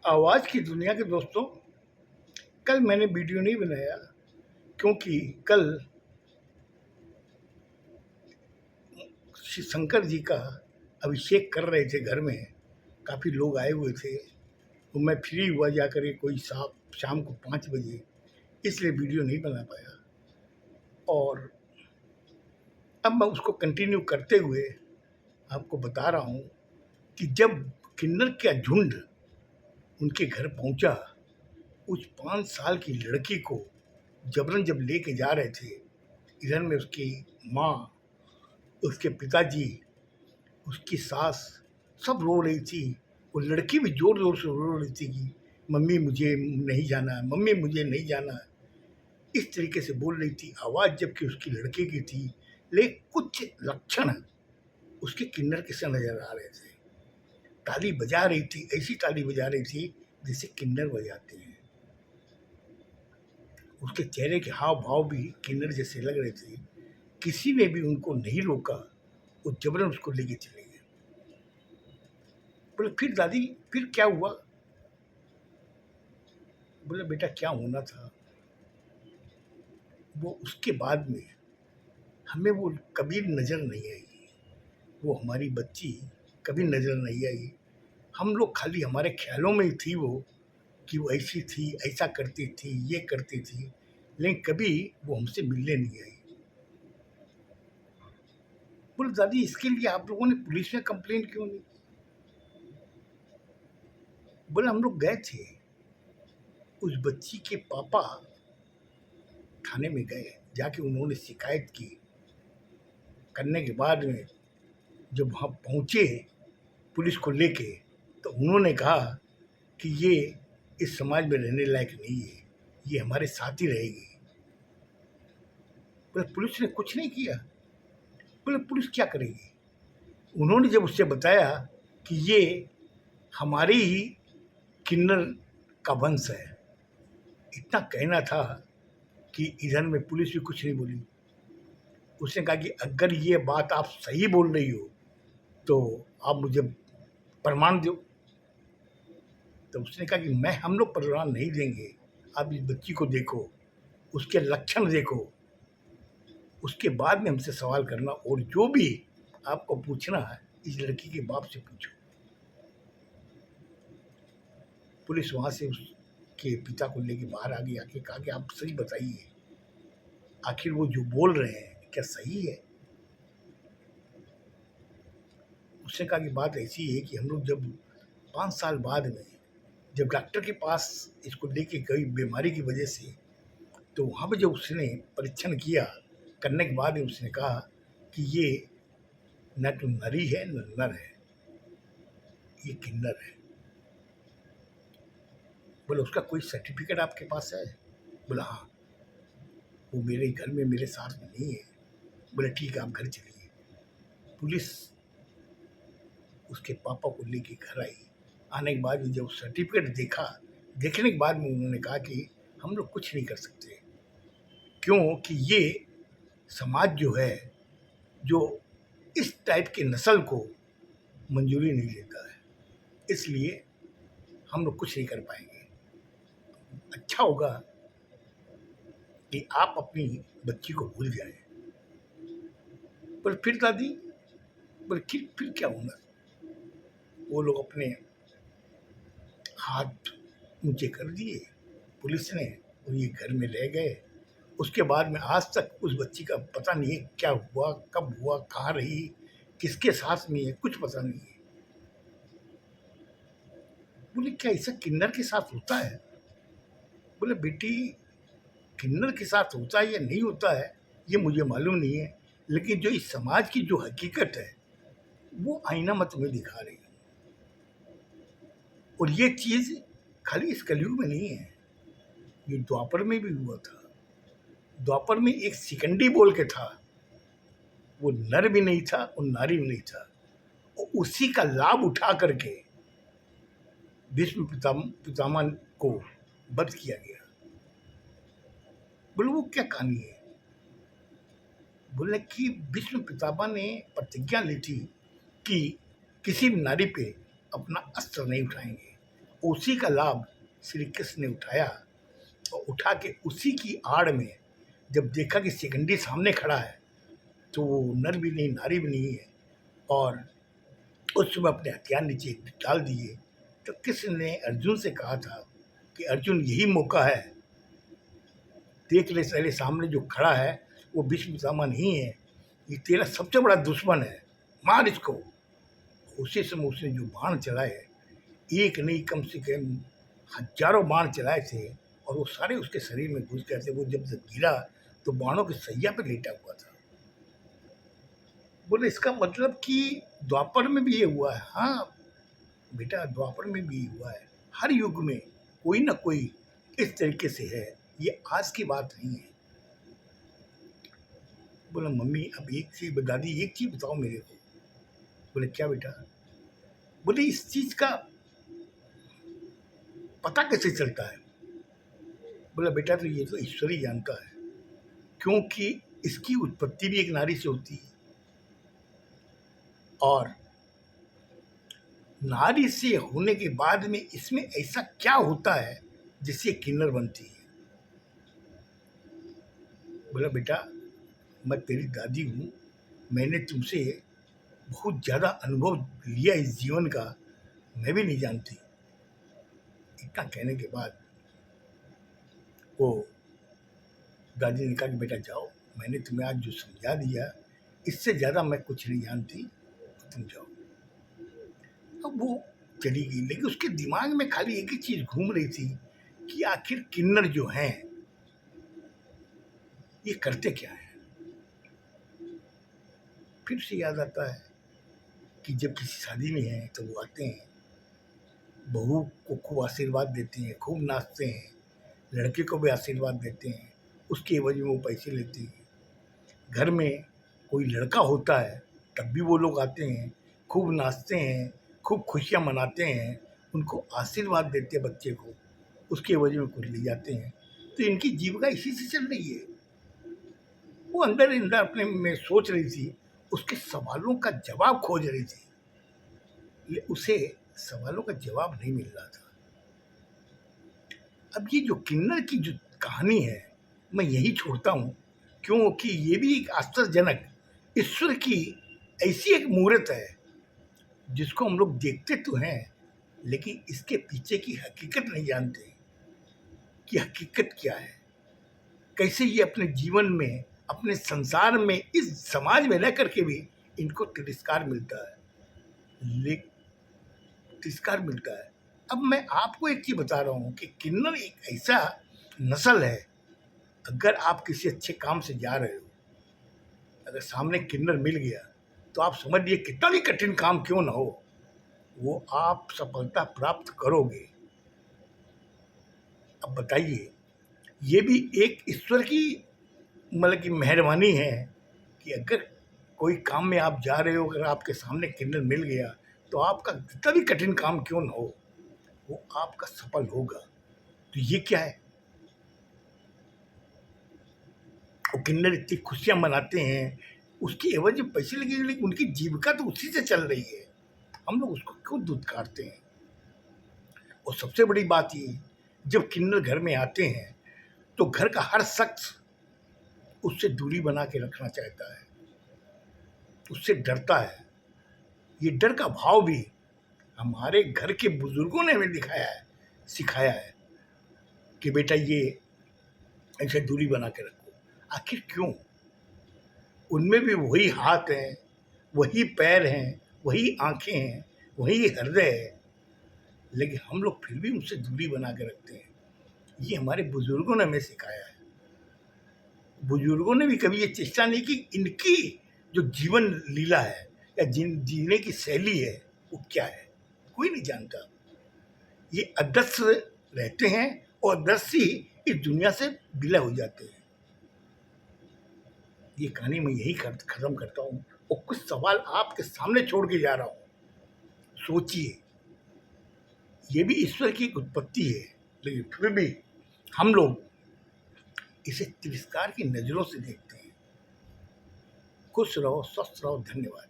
आवाज़ की दुनिया के दोस्तों, कल मैंने वीडियो नहीं बनाया क्योंकि कल श्री शंकर जी का अभिषेक कर रहे थे घर में। काफ़ी लोग आए हुए थे तो मैं फ्री हुआ जाकर के कोई शाम को 5 बजे, इसलिए वीडियो नहीं बना पाया। और अब मैं उसको कंटिन्यू करते हुए आपको बता रहा हूँ कि जब किन्नर का झुंड उनके घर पहुँचा, उस 5 साल की लड़की को जबरन जब लेके जा रहे थे, इधर में उसकी माँ, उसके पिताजी, उसकी सास सब रो रही थी। वो लड़की भी ज़ोर ज़ोर से रो रही थी कि मम्मी मुझे नहीं जाना है, मम्मी मुझे नहीं जाना है। इस तरीके से बोल रही थी। आवाज़ जबकि उसकी लड़के की थी, लेकिन कुछ लक्षण उसके किन्नर के से नज़र आ रहे थे। ताली बजा रही थी, ऐसी ताली बजा रही थी जैसे किन्नर बजाते हैं। उसके चेहरे के हाव भाव भी किन्नर जैसे लग रहे थे। किसी ने भी उनको नहीं रोका, वो जबरन उसको लेके चले गए। बोले फिर दादी फिर क्या हुआ? बोले बेटा क्या होना था, वो उसके बाद में हमें वो कभी नज़र नहीं आई। वो हमारी बच्ची कभी नज़र नहीं आई। हम लोग खाली हमारे ख्यालों में ही थी वो, कि वो ऐसी थी, ऐसा करती थी, ये करती थी, लेकिन कभी वो हमसे मिलने नहीं आई। बोले दादी इसके लिए आप लोगों ने पुलिस में कंप्लेंट क्यों नहीं की? बोले हम लोग गए थे, उस बच्ची के पापा थाने में गए, जाके उन्होंने शिकायत की। करने के बाद में जब वहाँ पहुँचे पुलिस को लेके, तो उन्होंने कहा कि ये इस समाज में रहने लायक नहीं है, ये हमारे साथ ही रहेगी। बोले पुलिस ने कुछ नहीं किया? बोले पुलिस क्या करेगी? उन्होंने जब उससे बताया कि ये हमारे ही किन्नर का वंश है, इतना कहना था कि इधर में पुलिस भी कुछ नहीं बोली। उसने कहा कि अगर ये बात आप सही बोल रही हो तो आप मुझे प्रमाण दो। तो उसने कहा कि हम लोग प्रमाण नहीं देंगे, आप इस बच्ची को देखो, उसके लक्षण देखो, उसके बाद में हमसे सवाल करना, और जो भी आपको पूछना है इस लड़की के बाप से पूछो। पुलिस वहाँ से उसके पिता को लेके बाहर आ गई, आके कहा कि आप सही बताइए, आखिर वो जो बोल रहे हैं क्या सही है? उसने कहा कि बात ऐसी है कि हम लोग जब 5 साल बाद में जब डॉक्टर के पास इसको लेके गई बीमारी की वजह से, तो वहाँ पे जब उसने परीक्षण किया, करने के बाद उसने कहा कि ये न तो नरी है न नर है, ये किन्नर है। बोले उसका कोई सर्टिफिकेट आपके पास है? बोला हाँ, वो मेरे घर में मेरे साथ में नहीं है। बोले ठीक है आप घर चलिए। पुलिस उसके पापा को लेके घर आई। आने के बाद जब सर्टिफिकेट देखा, देखने के बाद में उन्होंने कहा कि हम लोग कुछ नहीं कर सकते, क्योंकि ये समाज जो है, जो इस टाइप के नस्ल को मंजूरी नहीं देता है, इसलिए हम लोग कुछ नहीं कर पाएंगे। अच्छा होगा कि आप अपनी बच्ची को भूल जाएं। पर फिर दादी, बोले फिर क्या होगा? वो लोग अपने हाथ ऊंचे कर दिए पुलिस ने, और ये घर में ले गए। उसके बाद में आज तक उस बच्ची का पता नहीं है क्या हुआ, कब हुआ, कहाँ रही, किसके साथ में है, कुछ पता नहीं है। बोले क्या ऐसा किन्नर के साथ होता है? बोले बेटी किन्नर के साथ होता है या नहीं होता है ये मुझे मालूम नहीं है, लेकिन जो इस समाज की जो हकीकत है वो आईना मैं तुम्हें दिखा रही हूँ। और ये चीज़ खाली इस कलयुग में नहीं है, ये द्वापर में भी हुआ था। द्वापर में एक शिकंडी बोल के था, वो नर भी नहीं था और नारी भी नहीं था, और उसी का लाभ उठा करके भीष्म पितामह को वध किया गया। बोले वो क्या कहानी है? बोले कि भीष्म पितामह ने प्रतिज्ञा ली थी कि किसी भी नारी पे अपना अस्त्र नहीं उठाएंगे, उसी का लाभ श्री कृष्ण ने उठाया और उठा के उसी की आड़ में जब देखा कि शिखंडी सामने खड़ा है तो वो नर भी नहीं नारी भी नहीं है और उस समय अपने हथियार नीचे डाल दिए। तो कृष्ण ने अर्जुन से कहा था कि अर्जुन यही मौका है, देख ले तेरे सामने जो खड़ा है वो भीष्म पितामह नहीं है, ये तेरा सबसे बड़ा दुश्मन है, मार इसको। उसी समय उसने जो बाण चलाए, एक नहीं कम से कम हजारों बाण चलाए थे और वो सारे उसके शरीर में घुस गए थे। वो जब गिरा तो बाणों की सैया पे लेटा हुआ था। बोले इसका मतलब कि द्वापर में भी ये हुआ है। हाँ बेटा, द्वापर में भी हुआ है। हर युग में कोई ना कोई इस तरीके से है, ये आज की बात नहीं है। बोला मम्मी अब एक चीज, दादी एक चीज बताओ मेरे को। बोले क्या बेटा? बोले इस चीज का पता कैसे चलता है? बोला बेटा तो ये तो ईश्वर ही जानता है, क्योंकि इसकी उत्पत्ति भी एक नारी से होती है और नारी से होने के बाद में इसमें ऐसा क्या होता है जिससे किन्नर बनती है? बोला बेटा मैं तेरी दादी हूँ, मैंने तुमसे बहुत ज़्यादा अनुभव लिया इस जीवन का, मैं भी नहीं जानती। इतना कहने के बाद वो दादी ने कहा कि बेटा जाओ, मैंने तुम्हें आज जो समझा दिया इससे ज़्यादा मैं कुछ नहीं जानती, तुम जाओ। अब वो चली गई, लेकिन उसके दिमाग में खाली एक ही चीज़ घूम रही थी कि आखिर किन्नर जो हैं ये करते क्या हैं। फिर से याद आता है कि जब किसी शादी में हैं तो वो आते हैं, बहू को खूब आशीर्वाद देते हैं, खूब नाचते हैं, लड़के को भी आशीर्वाद देते हैं, उसके एवज में वो पैसे लेते हैं। घर में कोई लड़का होता है तब भी वो लोग आते हैं, खूब नाचते हैं, खूब खुशियाँ मनाते हैं, उनको आशीर्वाद देते हैं बच्चे को, उसके एवज में कुछ ले जाते हैं। तो इनकी जीविका इसी से चल रही है। वो अंदर अंदर अपने में सोच रही थी, उसके सवालों का जवाब खोज रही थी, उसे सवालों का जवाब नहीं मिल रहा था। अब ये जो किन्नर की जो कहानी है मैं यही छोड़ता हूँ, क्योंकि ये भी एक आश्चर्यजनक ईश्वर की ऐसी एक मूर्त है जिसको हम लोग देखते तो हैं लेकिन इसके पीछे की हकीकत नहीं जानते कि हकीकत क्या है, कैसे ये अपने जीवन में, अपने संसार में, इस समाज में रह करके भी इनको तिरस्कार मिलता है, तिरस्कार मिलता है। अब मैं आपको एक चीज़ बता रहा हूँ कि किन्नर एक ऐसा नस्ल है, अगर आप किसी अच्छे काम से जा रहे हो, अगर सामने किन्नर मिल गया तो आप समझिए कितना भी कठिन काम क्यों ना हो, वो आप सफलता प्राप्त करोगे। अब बताइए, ये भी एक ईश्वर की मतलब की मेहरबानी है कि अगर कोई काम में आप जा रहे हो, अगर आपके सामने किन्नर मिल गया तो आपका कितना भी कठिन काम क्यों ना हो वो आपका सफल होगा। तो ये क्या है, वो किन्नर इतनी खुशियाँ मनाते हैं, उसकी एवज में पैसे लगे, लेकिन उनकी जीविका तो उसी से चल रही है, हम लोग उसको क्यों दुत्कारते हैं। और सबसे बड़ी बात ये, जब किन्नर घर में आते हैं तो घर का हर शख्स उससे दूरी बना के रखना चाहता है, उससे डरता है। ये डर का भाव भी हमारे घर के बुजुर्गों ने हमें दिखाया है, सिखाया है कि बेटा ये ऐसे दूरी बना के रखो। आखिर क्यों? उनमें भी वही हाथ हैं, वही पैर हैं, वही आंखें हैं, वही हृदय है, लेकिन हम लोग फिर भी उनसे दूरी बना के रखते हैं। ये हमारे बुजुर्गों ने हमें सिखाया है। बुजुर्गों ने भी कभी ये चेष्टा नहीं की इनकी जो जीवन लीला है या जीने की शैली है वो क्या है, कोई नहीं जानता। ये अदृश्य रहते हैं और अदृश्य ही इस दुनिया से विलय हो जाते हैं। ये कहानी मैं यही खत्म करता हूँ और कुछ सवाल आपके सामने छोड़ के जा रहा हूँ। सोचिए, ये भी ईश्वर की एक उत्पत्ति है, लेकिन फिर भी हम लोग इसे तिरस्कार की नज़रों से देखते हैं। खुश रहो, स्वस्थ रहो, धन्यवाद।